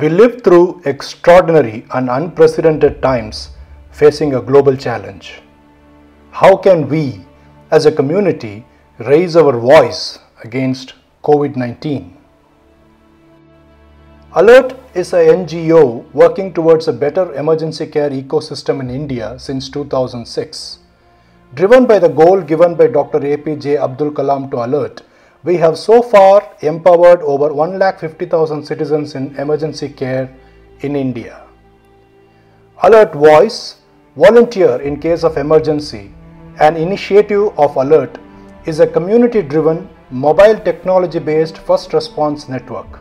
We live through extraordinary and unprecedented times facing a global challenge. How can we, as a community, raise our voice against COVID-19? Alert is an NGO working towards a better emergency care ecosystem in India since 2006. Driven by the goal given by Dr. APJ Abdul Kalam to Alert, we have so far empowered over 150,000 citizens in emergency care in India. Alert Voice, Volunteer in Case of Emergency, an initiative of Alert, is a community-driven, mobile technology-based first response network.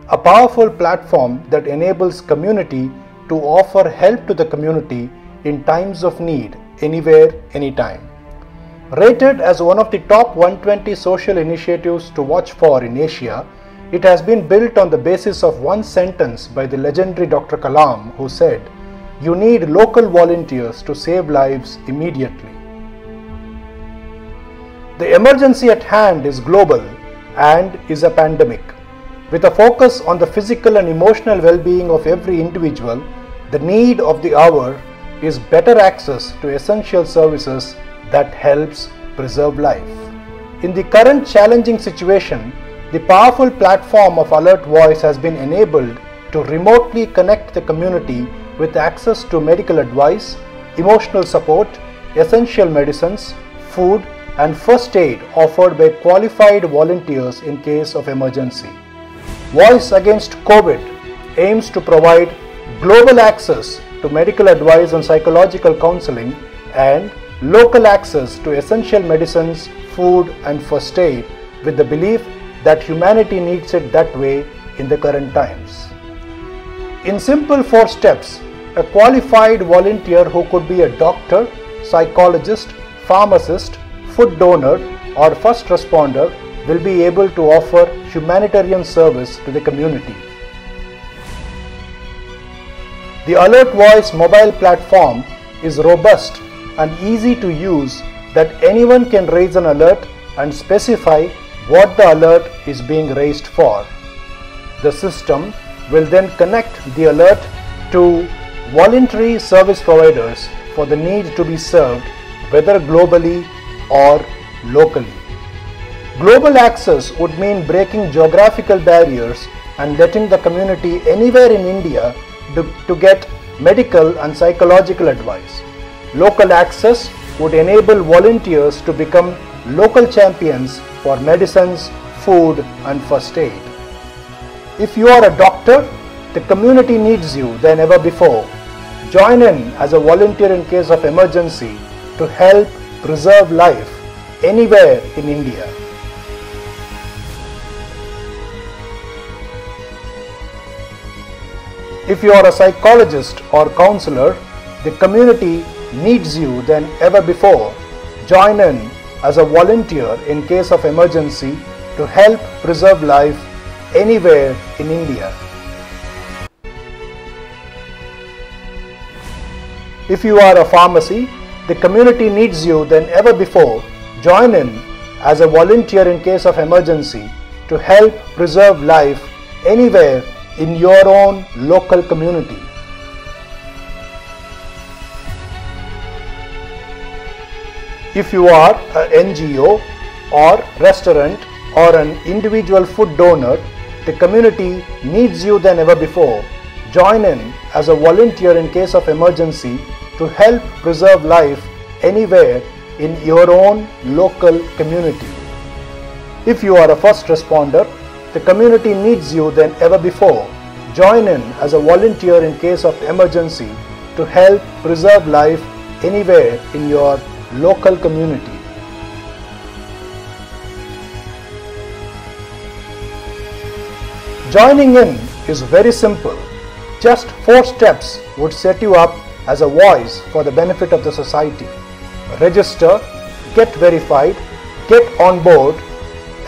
A powerful platform that enables community to offer help to the community in times of need, anywhere, anytime. Rated as one of the top 120 social initiatives to watch for in Asia, it has been built on the basis of one sentence by the legendary Dr. Kalam, who said, "You need local volunteers to save lives immediately." The emergency at hand is global and is a pandemic. With a focus on the physical and emotional well-being of every individual, the need of the hour is better access to essential services that helps preserve life. In the current challenging situation, the powerful platform of Alert Voice has been enabled to remotely connect the community with access to medical advice, emotional support, essential medicines, food, and first aid offered by qualified volunteers in case of emergency. Voice Against COVID aims to provide global access to medical advice and psychological counseling and local access to essential medicines, food, and first aid, with the belief that humanity needs it that way in the current times. In simple 4 steps, a qualified volunteer who could be a doctor, psychologist, pharmacist, food donor, or first responder will be able to offer humanitarian service to the community. The Alert Voice mobile platform is robust and easy to use, that anyone can raise an alert and specify what the alert is being raised for. The system will then connect the alert to voluntary service providers for the need to be served, whether globally or locally. Global access would mean breaking geographical barriers and letting the community anywhere in India to get medical and psychological advice. Local access would enable volunteers to become local champions for medicines, food, and first aid. If you are a doctor, the community needs you than ever before. Join in as a volunteer in case of emergency to help preserve life anywhere in India. If you are a psychologist or counselor, the community needs you than ever before. Join in as a volunteer in case of emergency to help preserve life anywhere in India. If you are a pharmacy, the community needs you than ever before. Join in as a volunteer in case of emergency to help preserve life anywhere in your own local community. If you are an NGO or restaurant or an individual food donor, the community needs you than ever before. Join in as a volunteer in case of emergency to help preserve life anywhere in your own local community. If you are a first responder, the community needs you than ever before. Join in as a volunteer in case of emergency to help preserve life anywhere in your local community. Joining in is very simple. Just 4 steps would set you up as a voice for the benefit of the society. Register, get verified, get on board,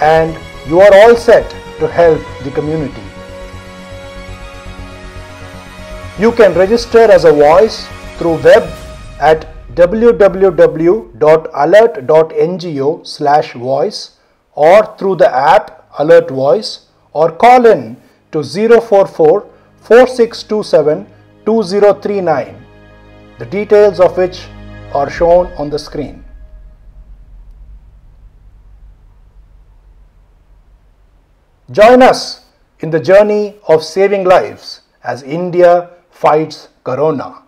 and you are all set to help the community. You can register as a voice through web at www.alert.ngo/voice or through the app Alert Voice, or call in to 044 4627 2039, the details of which are shown on the screen. Join us in the journey of saving lives as India fights Corona.